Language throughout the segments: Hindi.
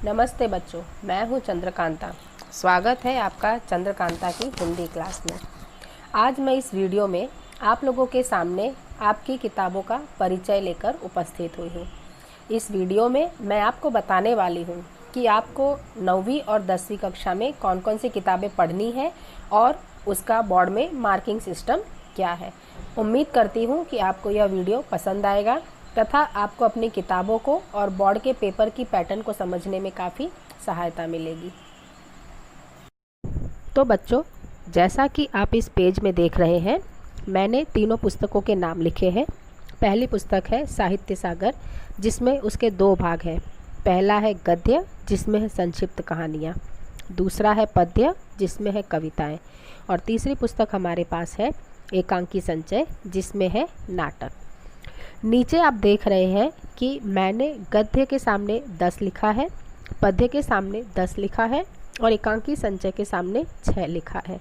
नमस्ते बच्चों, मैं हूं चंद्रकांता। स्वागत है आपका चंद्रकांता की हिंदी क्लास में। आज मैं इस वीडियो में आप लोगों के सामने आपकी किताबों का परिचय लेकर उपस्थित हुई हूं। इस वीडियो में मैं आपको बताने वाली हूं कि आपको 9वीं और 10वीं कक्षा में कौन कौन सी किताबें पढ़नी है और उसका बोर्ड में मार्किंग सिस्टम क्या है। उम्मीद करती हूं कि आपको यह वीडियो पसंद आएगा तथा आपको अपनी किताबों को और बोर्ड के पेपर की पैटर्न को समझने में काफ़ी सहायता मिलेगी। तो बच्चों, जैसा कि आप इस पेज में देख रहे हैं, मैंने तीनों पुस्तकों के नाम लिखे हैं। पहली पुस्तक है साहित्य सागर, जिसमें उसके 2 भाग हैं। पहला है गद्य, जिसमें है संक्षिप्त कहानियाँ। दूसरा है पद्य, जिसमें है कविताएं। और तीसरी पुस्तक हमारे पास है एकांकी संचय, जिसमें है नाटक। नीचे आप देख रहे हैं कि मैंने गद्य के सामने 10 लिखा है, पद्य के सामने 10 लिखा है और एकांकी संचय के सामने 6 लिखा है।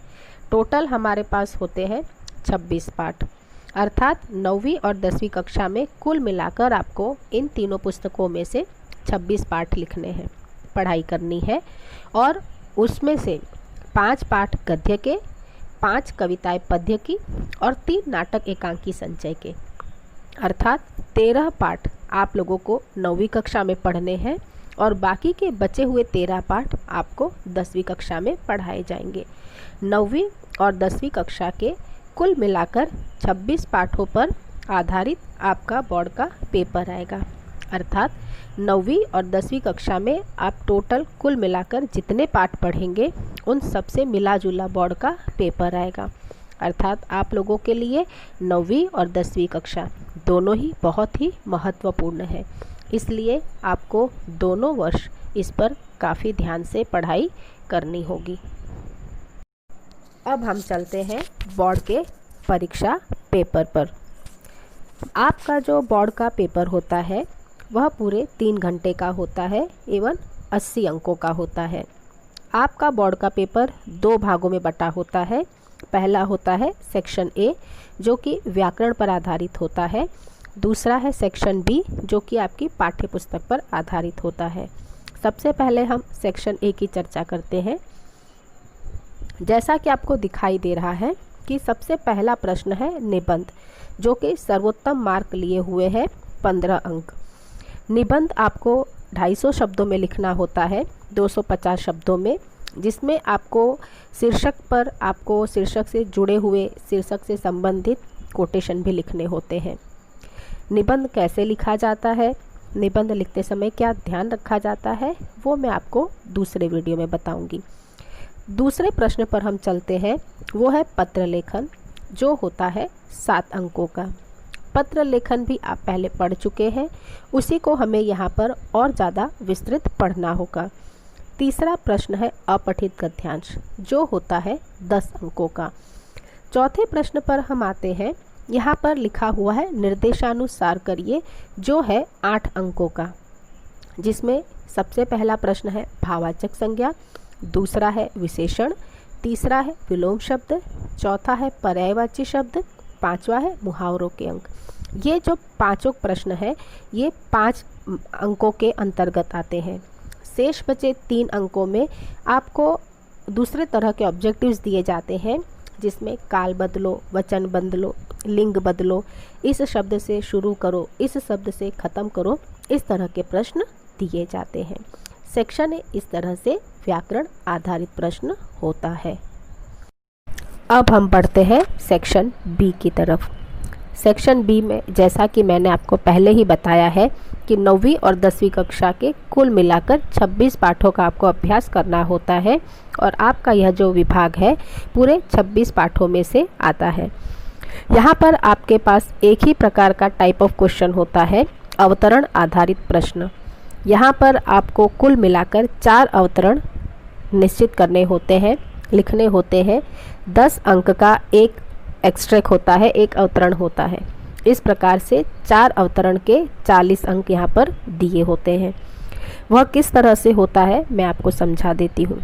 टोटल हमारे पास होते हैं 26 पाठ। अर्थात 9वीं और 10वीं कक्षा में कुल मिलाकर आपको इन तीनों पुस्तकों में से 26 पाठ लिखने हैं, पढ़ाई करनी है। और उसमें से 5 पाठ गद्य के, 5 कविताएं पद्य की और 3 नाटक एकांकी संचय के। अर्थात 13 पाठ आप लोगों को 9वीं कक्षा में पढ़ने हैं और बाकी के बचे हुए 13 पाठ आपको 10वीं कक्षा में पढ़ाए जाएंगे। 9वीं और 10वीं कक्षा के कुल मिलाकर 26 पाठों पर आधारित आपका बोर्ड का पेपर आएगा। अर्थात 9वीं और 10वीं कक्षा में आप टोटल कुल मिलाकर जितने पाठ पढ़ेंगे उन सबसे मिला जुला बोर्ड का पेपर आएगा। अर्थात आप लोगों के लिए 9वीं और 10वीं कक्षा दोनों ही बहुत ही महत्वपूर्ण है, इसलिए आपको दोनों वर्ष इस पर काफ़ी ध्यान से पढ़ाई करनी होगी। अब हम चलते हैं बोर्ड के परीक्षा पेपर पर। आपका जो बोर्ड का पेपर होता है वह पूरे 3 घंटे का होता है एवं 80 अंकों का होता है। आपका बोर्ड का पेपर 2 भागों में बटा होता है। पहला होता है सेक्शन ए, जो कि व्याकरण पर आधारित होता है। दूसरा है सेक्शन बी, जो कि आपकी पाठ्य पुस्तक पर आधारित होता है। सबसे पहले हम सेक्शन ए की चर्चा करते हैं। जैसा कि आपको दिखाई दे रहा है कि सबसे पहला प्रश्न है निबंध, जो कि सर्वोत्तम मार्क लिए हुए है 15 अंक। निबंध आपको 250 शब्दों में लिखना होता है, 250 शब्दों में, जिसमें आपको शीर्षक पर आपको शीर्षक से जुड़े हुए, शीर्षक से संबंधित कोटेशन भी लिखने होते हैं। निबंध कैसे लिखा जाता है, निबंध लिखते समय क्या ध्यान रखा जाता है, वो मैं आपको दूसरे वीडियो में बताऊंगी। दूसरे प्रश्न पर हम चलते हैं, वो है पत्र लेखन, जो होता है 7 अंकों का। पत्र लेखन भी आप पहले पढ़ चुके हैं, उसी को हमें यहाँ पर और ज़्यादा विस्तृत पढ़ना होगा। तीसरा प्रश्न है अपठित गद्यांश, जो होता है 10 अंकों का। चौथे प्रश्न पर हम आते हैं। यहाँ पर लिखा हुआ है निर्देशानुसार करिए, जो है 8 अंकों का, जिसमें सबसे पहला प्रश्न है भाववाचक संज्ञा, दूसरा है विशेषण, तीसरा है विलोम शब्द, चौथा है पर्यायवाची शब्द, 5वां है मुहावरों के अंक। ये जो 5 प्रश्न है ये 5 अंकों के अंतर्गत आते हैं। शेष बचे 3 अंकों में आपको दूसरे तरह के ऑब्जेक्टिव्स दिए जाते हैं, जिसमें काल बदलो, वचन बदलो, लिंग बदलो, इस शब्द से शुरू करो, इस शब्द से ख़त्म करो, इस तरह के प्रश्न दिए जाते हैं। सेक्शन ए इस तरह से व्याकरण आधारित प्रश्न होता है। अब हम बढ़ते हैं सेक्शन बी की तरफ। सेक्शन बी में जैसा कि मैंने आपको पहले ही बताया है कि 9वीं और 10वीं कक्षा के कुल मिलाकर 26 पाठों का आपको अभ्यास करना होता है और आपका यह जो विभाग है पूरे 26 पाठों में से आता है। यहाँ पर आपके पास एक ही प्रकार का टाइप ऑफ क्वेश्चन होता है, अवतरण आधारित प्रश्न। यहाँ पर आपको कुल मिलाकर 4 अवतरण निश्चित करने होते हैं, लिखने होते हैं। 10 अंक का एक एक्सट्रैक्ट होता है, एक अवतरण होता है। इस प्रकार से 4 अवतरण के 40 अंक यहाँ पर दिए होते हैं। वह किस तरह से होता है मैं आपको समझा देती हूँ।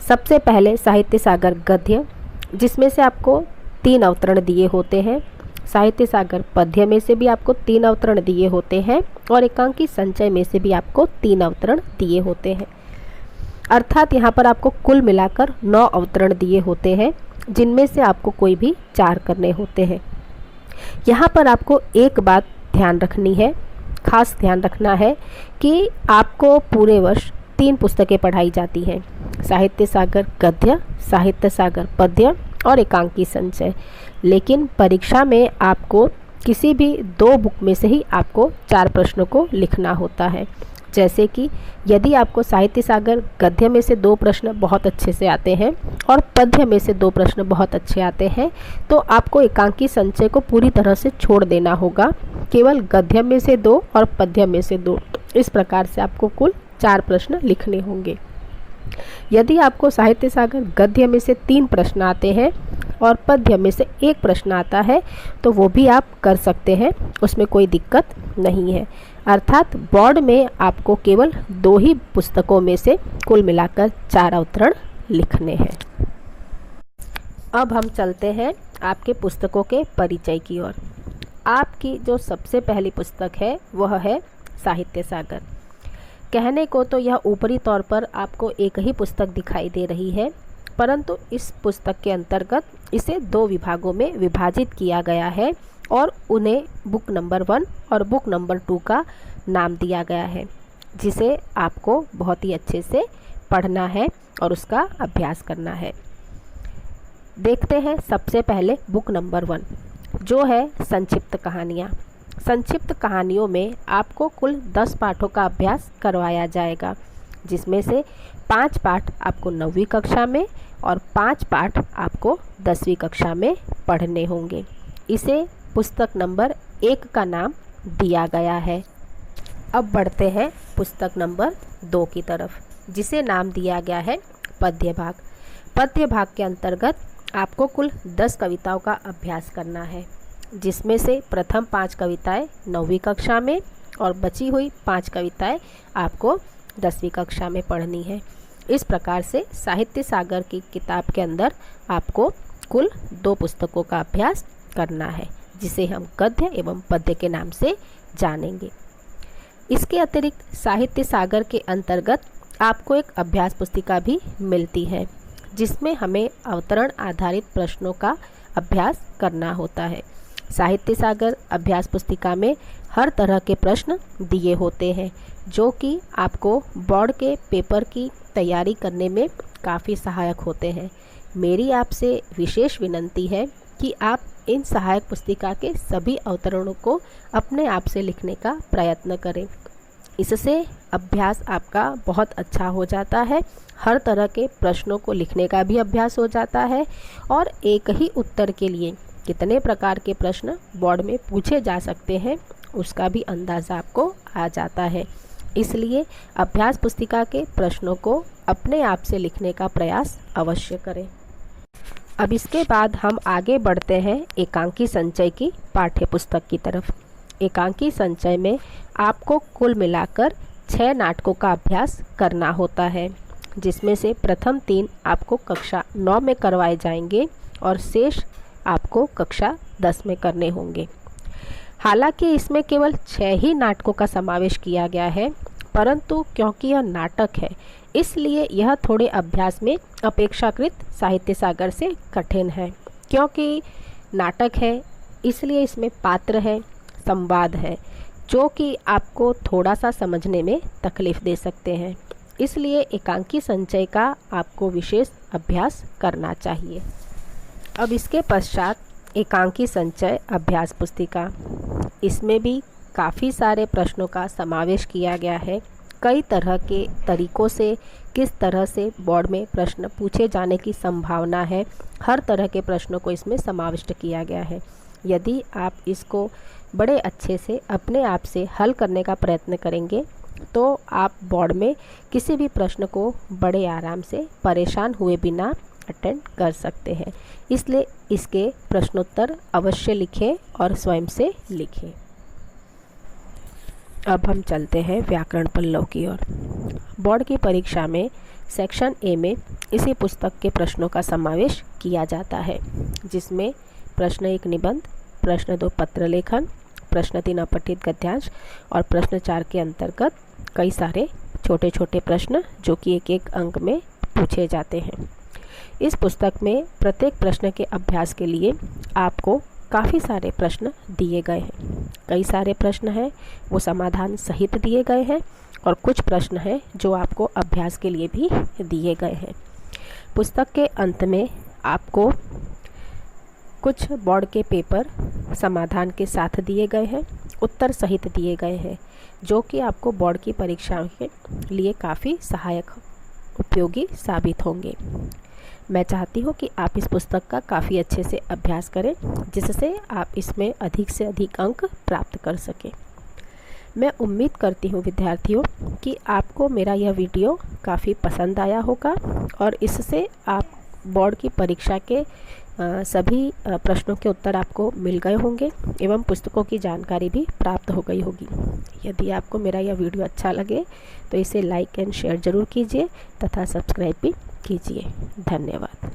सबसे पहले साहित्य सागर गद्य, जिसमें से आपको 3 अवतरण दिए होते हैं। साहित्य सागर पद्य में से भी आपको 3 अवतरण दिए होते हैं और एकांकी संचय में से भी आपको 3 अवतरण दिए होते हैं। अर्थात यहाँ पर आपको कुल मिलाकर 9 अवतरण दिए होते हैं, जिनमें से आपको कोई भी 4 करने होते हैं। यहाँ पर आपको एक बात ध्यान रखनी है, खास ध्यान रखना है कि आपको पूरे वर्ष 3 पुस्तकें पढ़ाई जाती हैं, साहित्य सागर गद्य, साहित्य सागर पद्य और एकांकी संचय। लेकिन परीक्षा में आपको किसी भी 2 बुक में से ही आपको 4 प्रश्नों को लिखना होता है। जैसे कि यदि आपको साहित्य सागर गद्य में से 2 प्रश्न बहुत अच्छे से आते हैं और पद्य में से 2 प्रश्न बहुत अच्छे आते हैं, तो आपको एकांकी संचय को पूरी तरह से छोड़ देना होगा, केवल गद्य में से 2 और पद्य में से 2। इस प्रकार से आपको कुल 4 प्रश्न लिखने होंगे। यदि आपको साहित्य सागर गद्य में से 3 प्रश्न आते हैं और पद्य में से 1 प्रश्न आता है, तो वो भी आप कर सकते हैं, उसमें कोई दिक्कत नहीं है। अर्थात बोर्ड में आपको केवल 2 ही पुस्तकों में से कुल मिलाकर 4 अवतरण लिखने हैं। अब हम चलते हैं आपके पुस्तकों के परिचय की ओर। आपकी जो सबसे पहली पुस्तक है वह है साहित्य सागर। कहने को तो यह ऊपरी तौर पर आपको एक ही पुस्तक दिखाई दे रही है, परंतु इस पुस्तक के अंतर्गत इसे 2 विभागों में विभाजित किया गया है और उन्हें बुक नंबर 1 और बुक नंबर 2 का नाम दिया गया है, जिसे आपको बहुत ही अच्छे से पढ़ना है और उसका अभ्यास करना है। देखते हैं सबसे पहले बुक नंबर 1, जो है संक्षिप्त कहानियाँ। संक्षिप्त कहानियों में आपको कुल 10 पाठों का अभ्यास करवाया जाएगा, जिसमें से 5 पाठ आपको 9वीं कक्षा में और 5 पाठ आपको 10वीं कक्षा में पढ़ने होंगे। इसे पुस्तक नंबर 1 का नाम दिया गया है। अब बढ़ते हैं पुस्तक नंबर 2 की तरफ, जिसे नाम दिया गया है पद्य भाग। पद्य भाग के अंतर्गत आपको कुल 10 कविताओं का अभ्यास करना है, जिसमें से प्रथम 5 कविताएं 9वीं कक्षा में और बची हुई 5 कविताएं आपको 10वीं कक्षा में पढ़नी है। इस प्रकार से साहित्य सागर की किताब के अंदर आपको कुल 2 पुस्तकों का अभ्यास करना है, जिसे हम गद्य एवं पद्य के नाम से जानेंगे। इसके अतिरिक्त साहित्य सागर के अंतर्गत आपको एक अभ्यास पुस्तिका भी मिलती है, जिसमें हमें अवतरण आधारित प्रश्नों का अभ्यास करना होता है। साहित्य सागर अभ्यास पुस्तिका में हर तरह के प्रश्न दिए होते हैं, जो कि आपको बोर्ड के पेपर की तैयारी करने में काफ़ी सहायक होते हैं। मेरी आपसे विशेष विनती है कि आप इन सहायक पुस्तिका के सभी अवतरणों को अपने आप से लिखने का प्रयत्न करें। इससे अभ्यास आपका बहुत अच्छा हो जाता है, हर तरह के प्रश्नों को लिखने का भी अभ्यास हो जाता है और एक ही उत्तर के लिए कितने प्रकार के प्रश्न बोर्ड में पूछे जा सकते हैं उसका भी अंदाज़ा आपको आ जाता है। इसलिए अभ्यास पुस्तिका के प्रश्नों को अपने आप से लिखने का प्रयास अवश्य करें। अब इसके बाद हम आगे बढ़ते हैं एकांकी संचय की पाठ्य पुस्तक की तरफ। एकांकी संचय में आपको कुल मिलाकर 6 नाटकों का अभ्यास करना होता है, जिसमें से प्रथम 3 आपको कक्षा 9 में करवाए जाएंगे और शेष आपको कक्षा 10 में करने होंगे। हालांकि इसमें केवल 6 ही नाटकों का समावेश किया गया है, परंतु क्योंकि यह नाटक है इसलिए यह थोड़े अभ्यास में अपेक्षाकृत साहित्य सागर से कठिन है। क्योंकि नाटक है इसलिए इसमें पात्र है, संवाद है, जो कि आपको थोड़ा सा समझने में तकलीफ़ दे सकते हैं। इसलिए एकांकी संचय का आपको विशेष अभ्यास करना चाहिए। अब इसके पश्चात एकांकी संचय अभ्यास पुस्तिका, इसमें भी काफ़ी सारे प्रश्नों का समावेश किया गया है। कई तरह के तरीक़ों से किस तरह से बोर्ड में प्रश्न पूछे जाने की संभावना है, हर तरह के प्रश्नों को इसमें समाविष्ट किया गया है। यदि आप इसको बड़े अच्छे से अपने आप से हल करने का प्रयत्न करेंगे तो आप बोर्ड में किसी भी प्रश्न को बड़े आराम से परेशान हुए बिना अटेंड कर सकते हैं। इसलिए इसके प्रश्नोत्तर अवश्य लिखें और स्वयं से लिखें। अब हम चलते हैं व्याकरण पल्लव की ओर। बोर्ड की परीक्षा में सेक्शन ए में इसी पुस्तक के प्रश्नों का समावेश किया जाता है, जिसमें प्रश्न 1 निबंध, प्रश्न 2 पत्र लेखन, प्रश्न 3 अपठित गद्यांश और प्रश्न 4 के अंतर्गत कई सारे छोटे छोटे प्रश्न जो कि एक एक अंक में पूछे जाते हैं। इस पुस्तक में प्रत्येक प्रश्न के अभ्यास के लिए आपको काफ़ी सारे प्रश्न दिए गए हैं। कई सारे प्रश्न हैं वो समाधान सहित दिए गए हैं और कुछ प्रश्न हैं जो आपको अभ्यास के लिए भी दिए गए हैं। पुस्तक के अंत में आपको कुछ बोर्ड के पेपर समाधान के साथ दिए गए हैं, उत्तर सहित दिए गए हैं, जो कि आपको बोर्ड की परीक्षाओं के लिए काफ़ी सहायक उपयोगी साबित होंगे। मैं चाहती हूँ कि आप इस पुस्तक का काफ़ी अच्छे से अभ्यास करें, जिससे आप इसमें अधिक से अधिक अंक प्राप्त कर सकें। मैं उम्मीद करती हूँ विद्यार्थियों कि आपको मेरा यह वीडियो काफ़ी पसंद आया होगा और इससे आप बोर्ड की परीक्षा के सभी प्रश्नों के उत्तर आपको मिल गए होंगे एवं पुस्तकों की जानकारी भी प्राप्त हो गई होगी। यदि आपको मेरा यह वीडियो अच्छा लगे तो इसे लाइक एंड शेयर ज़रूर कीजिए तथा सब्सक्राइब भी कीजिए। धन्यवाद।